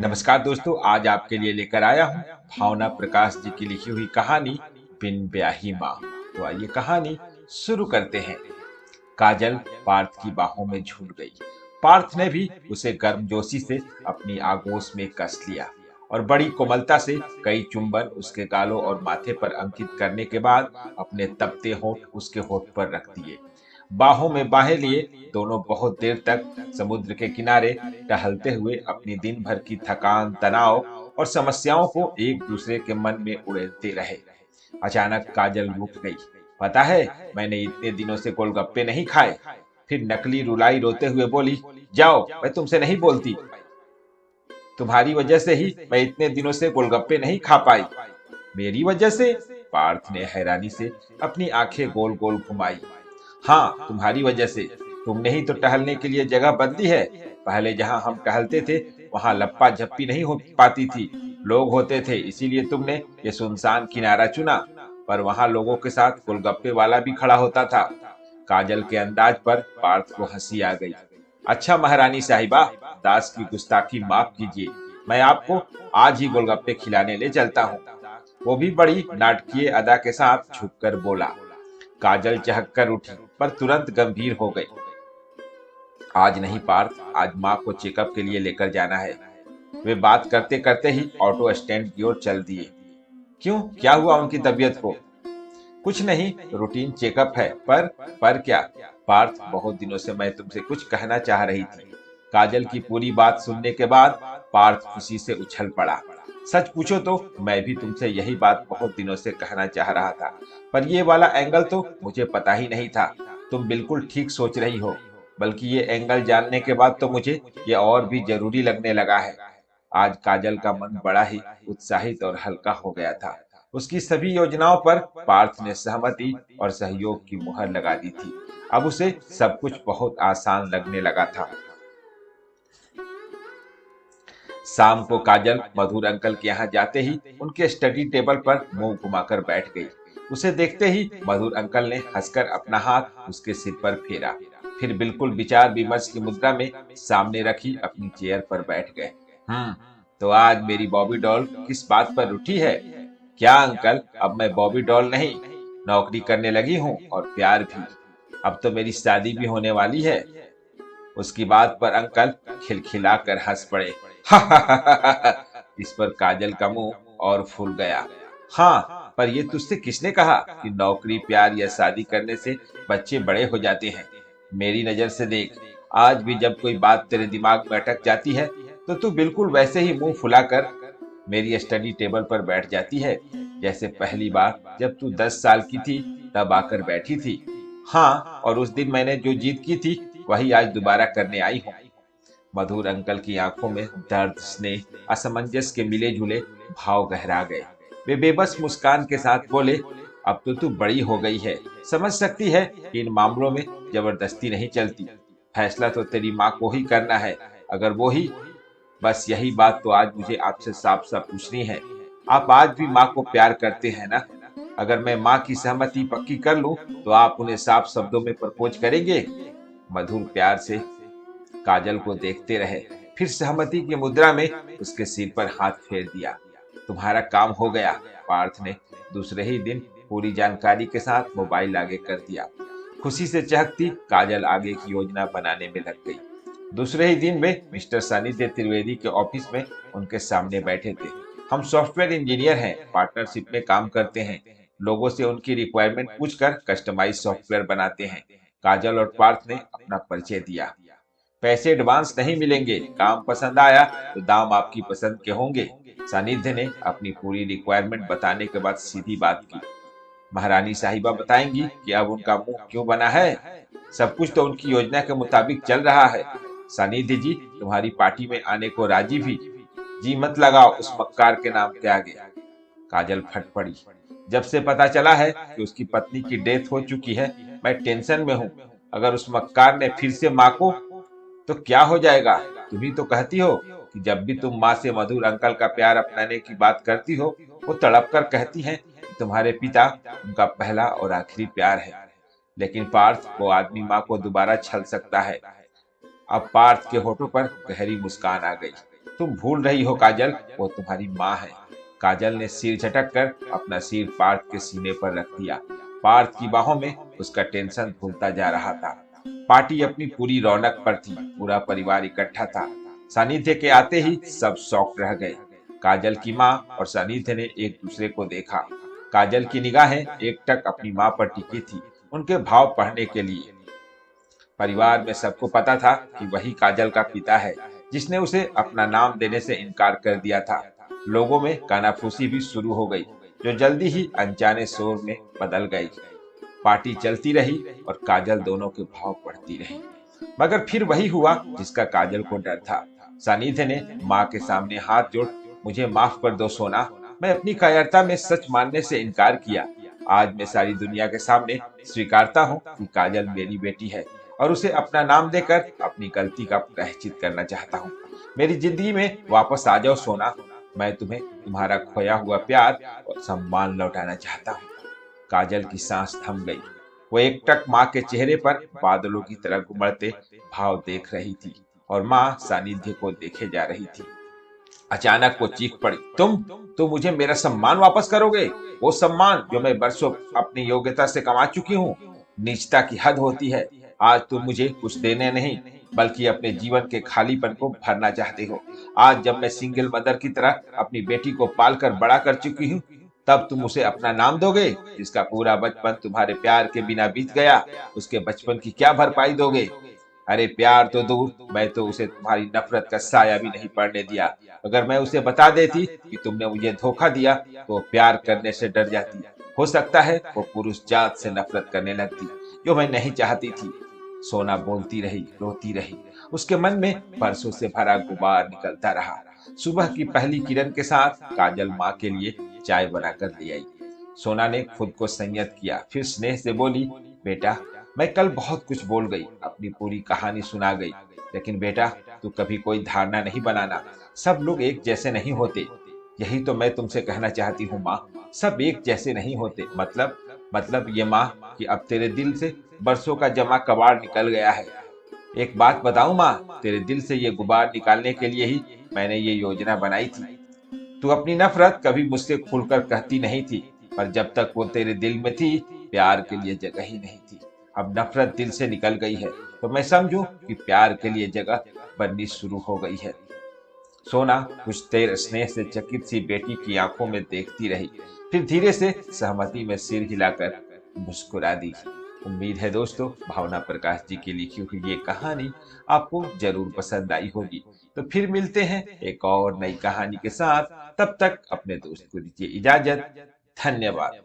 नमस्कार दोस्तों, आज आपके लिए लेकर आया हूँ भावना प्रकाश जी की लिखी हुई कहानी बिन ब्याही माँ। तो आइए कहानी शुरू करते हैं। काजल पार्थ की बाहों में झूल गई। पार्थ ने भी उसे गर्मजोशी से अपनी आगोश में कस लिया और बड़ी कोमलता से कई चुंबन उसके गालों और माथे पर अंकित करने के बाद अपने तपते होंठ उसके होंठ पर रख दिए। बाहों में बाहें लिए दोनों बहुत देर तक समुद्र के किनारे टहलते हुए अपनी दिन भर की थकान, तनाव और समस्याओं को एक दूसरे के मन में उड़ेलते रहे। अचानक काजल रुक गई। पता है, मैंने इतने दिनों से गोलगप्पे नहीं खाए। फिर नकली रुलाई रोते हुए बोली, जाओ, मैं तुमसे नहीं बोलती। तुम्हारी वजह से ही मैं इतने दिनों से गोलगप्पे नहीं खा पाई। मेरी वजह से? पार्थ ने हैरानी से अपनी आंखें गोल गोल घुमाई। हाँ, तुम्हारी वजह से। तुमने ही तो टहलने के लिए जगह बदली है। पहले जहाँ हम टहलते थे वहां लप्पा झप्पी नहीं हो पाती थी, लोग होते थे, इसीलिए तुमने ये सुनसान किनारा चुना। पर वहां लोगों के साथ गोलगप्पे वाला भी खड़ा होता था। काजल के अंदाज पर पार्थ को हंसी आ गई। अच्छा महारानी साहिबा, दास की गुस्ताखी माफ कीजिए। मैं आपको आज ही गोलगप्पे खिलाने ले चलता हूँ। वो भी बड़ी नाटकीय अदा के साथ झुककर बोला। काजल चहक उठी पर तुरंत गंभीर हो गई। आज नहीं पार्थ, आज माँ को चेकअप के लिए लेकर जाना है। वे बात करते करते ही ऑटो स्टैंड की ओर चल दिए। क्यों, क्या हुआ उनकी तबीयत को? कुछ नहीं, रूटीन चेकअप है। पर क्या? पार्थ, बहुत दिनों से मैं तुमसे कुछ कहना चाह रही थी। काजल की पूरी बात सुनने के बाद पार्थ खुशी से उछल पड़ा। सच पूछो तो मैं भी तुमसे यही बात बहुत दिनों से कहना चाह रहा था, पर ये वाला एंगल तो मुझे पता ही नहीं था। तुम बिल्कुल ठीक सोच रही हो, बल्कि ये एंगल जानने के बाद तो मुझे ये और भी जरूरी लगने लगा है। आज काजल का मन बड़ा ही उत्साहित और हल्का हो गया था। उसकी सभी योजनाओं पर पार्थ ने सहमति और सहयोग की मुहर लगा दी थी। अब उसे सब कुछ बहुत आसान लगने लगा था। शाम को काजल मधुर अंकल के यहाँ जाते ही उनके स्टडी टेबल पर मुंह घुमाकर बैठ गई। उसे देखते ही मधुर अंकल ने हंसकर अपना हाथ उसके सिर पर फेरा। फिर बिल्कुल विचार विमर्श की मुद्रा में सामने रखी अपनी चेयर पर बैठ गए। हम्म, तो आज मेरी बॉबी डॉल किस बात पर रूठी है? क्या अंकल, अब मैं बॉबी डॉल नहीं, नौकरी करने लगी हूँ और प्यार भी। अब तो मेरी शादी भी होने वाली है। उसकी बात पर अंकल खिलखिलाकर हंस पड़े। इस पर काजल का मुंह और फूल गया। हाँ, पर ये तुझसे किसने कहा कि नौकरी, प्यार या शादी करने से बच्चे बड़े हो जाते हैं? मेरी नजर से देख, आज भी जब कोई बात तेरे दिमाग में अटक जाती है तो तू बिल्कुल वैसे ही मुंह फुलाकर मेरी स्टडी टेबल पर बैठ जाती है, जैसे पहली बार जब तू 10 साल की थी तब आकर बैठी थी। हाँ, और उस दिन मैंने जो जीत की थी वही आज दोबारा करने आई हूँ। मधुर अंकल की आंखों में दर्द, स्नेह, असमंजस के मिले जुले भाव गहरा गए। वे बेबस मुस्कान के साथ बोले, अब तो तू बड़ी हो गई है, समझ सकती है कि इन मामलों में जबरदस्ती नहीं चलती। फैसला तो तेरी माँ को ही करना है। अगर वो ही, बस यही बात तो आज मुझे आपसे साफ साफ पूछनी है। आप आज भी माँ को प्यार करते हैं ना? अगर मैं माँ की सहमति पक्की कर लूं तो आप उन्हें साफ शब्दों में प्रपोज करेंगे? मधुर प्यार से काजल को देखते रहे, फिर सहमति की मुद्रा में उसके सिर पर हाथ फेर दिया। तुम्हारा काम हो गया। पार्थ ने दूसरे ही दिन पूरी जानकारी के साथ मोबाइल आगे कर दिया। खुशी से चहकती काजल आगे की योजना बनाने में लग गई। दूसरे ही दिन वे मिस्टर सानिध्य त्रिवेदी के ऑफिस में उनके सामने बैठे थे। हम सॉफ्टवेयर इंजीनियर हैं, पार्टनरशिप में काम करते हैं, लोगों से उनकी रिक्वायरमेंट पूछकर कस्टमाइज सॉफ्टवेयर बनाते हैं। काजल और पार्थ ने अपना परिचय दिया। पैसे एडवांस नहीं मिलेंगे, काम पसंद आया तो दाम आपकी पसंद के होंगे। सानिध्य ने अपनी पूरी रिक्वायरमेंट बताने के बाद सीधी बात की। महारानी साहिबा बताएंगी कि अब उनका मुंह क्यों बना है। सब कुछ तो उनकी योजना के मुताबिक चल रहा है। सानिध्य जी तुम्हारी पार्टी में आने को राजी भी। जी मत लगाओ उस मक्कार के नाम के आगे। काजल फट पड़ी। जब से पता चला है कि उसकी पत्नी की डेथ हो चुकी है, मैं टेंशन में हूँ। अगर उस मक्कार ने फिर से माँ को, तो क्या हो जाएगा? तुम ही तो कहती हो कि जब भी तुम माँ से मधुर अंकल का प्यार अपनाने की बात करती हो, वो तड़प कर कहती हैं कि तुम्हारे पिता उनका पहला और आखिरी प्यार है। लेकिन पार्थ, वो आदमी माँ को दोबारा छल सकता है। अब पार्थ के होठों पर गहरी मुस्कान आ गई। तुम भूल रही हो काजल, वो तुम्हारी माँ है। काजल ने सिर झटक कर अपना सिर पार्थ के सीने पर रख दिया। पार्थ की बाहों में उसका टेंशन घुलता जा रहा था। पार्टी अपनी पूरी रौनक पर थी, पूरा परिवार इकट्ठा था। सानिध्य के आते ही सब शॉक्ड रह गए। काजल की माँ और सानिध्य ने एक दूसरे को देखा। काजल की निगाहें एकटक अपनी माँ पर टिकी थी, उनके भाव पढ़ने के लिए। परिवार में सबको पता था कि वही काजल का पिता है, जिसने उसे अपना नाम देने से इनकार कर दिया था। लोगों में कानाफूसी भी शुरू हो गई, जो जल्दी ही अनजाने शोर में बदल गई। पार्टी चलती रही और काजल दोनों के भाव पढ़ती रही, मगर फिर वही हुआ जिसका काजल को डर था। सानिध्य ने माँ के सामने हाथ जोड़, मुझे माफ कर दो सोना, मैं अपनी कायरता में सच मानने से इनकार किया। आज मैं सारी दुनिया के सामने स्वीकारता हूँ कि काजल मेरी बेटी है और उसे अपना नाम देकर अपनी गलती का प्रायश्चित करना चाहता हूँ। मेरी जिंदगी में वापस आ जाओ सोना, मैं तुम्हें तुम्हारा खोया हुआ प्यार और सम्मान लौटाना चाहता हूँ। काजल की सांस थम गई। वो एकटक माँ के चेहरे पर बादलों की तरह उमड़ते भाव देख रही थी और माँ सानिध्य को देखे जा रही थी। अचानक वो चीख पड़ी, तुम मुझे मेरा सम्मान वापस करोगे? वो सम्मान जो मैं बरसों अपनी योग्यता से कमा चुकी हूँ। नीचता की हद होती है। आज तुम मुझे कुछ देने नहीं, बल्कि अपने जीवन के खालीपन को भरना चाहते हो। आज जब मैं सिंगल मदर की तरह अपनी बेटी को पालकर बड़ा कर चुकी हूँ, तब तुम उसे अपना नाम दोगे? जिसका पूरा बचपन तुम्हारे प्यार के बिना बीत गया, उसके बचपन की क्या भरपाई दोगे? अरे प्यार तो दूर, मैं तो उसे तुम्हारी नफरत का साया भी नहीं पड़ने दिया। अगर मैं उसे बता देती कि तुमने मुझे धोखा दिया, तो वो प्यार करने से डर जाती। हो सकता है वो पुरुष जात से नफरत करने लगती, जो मैं नहीं चाहती थी। सोना बोलती रही, रोती रही। उसके मन में बरसों से भरा गुबार निकलता रहा। सुबह की पहली किरण के साथ काजल माँ के लिए चाय बनाकर ले आई। सोना ने खुद को संयत किया, फिर स्नेह से बोली, बेटा, मैं कल बहुत कुछ बोल गई, अपनी पूरी कहानी सुना गई, लेकिन बेटा, तू कभी कोई धारणा नहीं बनाना। सब लोग एक जैसे नहीं होते। यही तो मैं तुमसे कहना चाहती हूँ माँ, सब एक जैसे नहीं होते। मतलब ये माँ कि अब तेरे दिल से बरसों का जमा कबाड़ निकल गया है। एक बात बताऊं माँ, तेरे दिल से ये गुबार निकालने के लिए ही मैंने ये योजना बनाई थी। तू अपनी नफरत कभी मुझसे खुलकर कहती नहीं थी, पर जब तक वो तेरे दिल में थी, प्यार के लिए जगह ही नहीं थी। अब नफरत दिल से निकल गई है, तो मैं समझूं कि प्यार के लिए जगह बननी शुरू हो गई है। सोना कुछ देर स्नेह से चकित सी बेटी की आंखों में देखती रही, फिर धीरे से सहमति में सिर हिलाकर मुस्कुरा दी। उम्मीद है दोस्तों, भावना प्रकाश जी की लिखी हुई ये कहानी आपको जरूर पसंद आई होगी। तो फिर मिलते हैं एक और नई कहानी के साथ। तब तक अपने दोस्त को दीजिए इजाजत। धन्यवाद।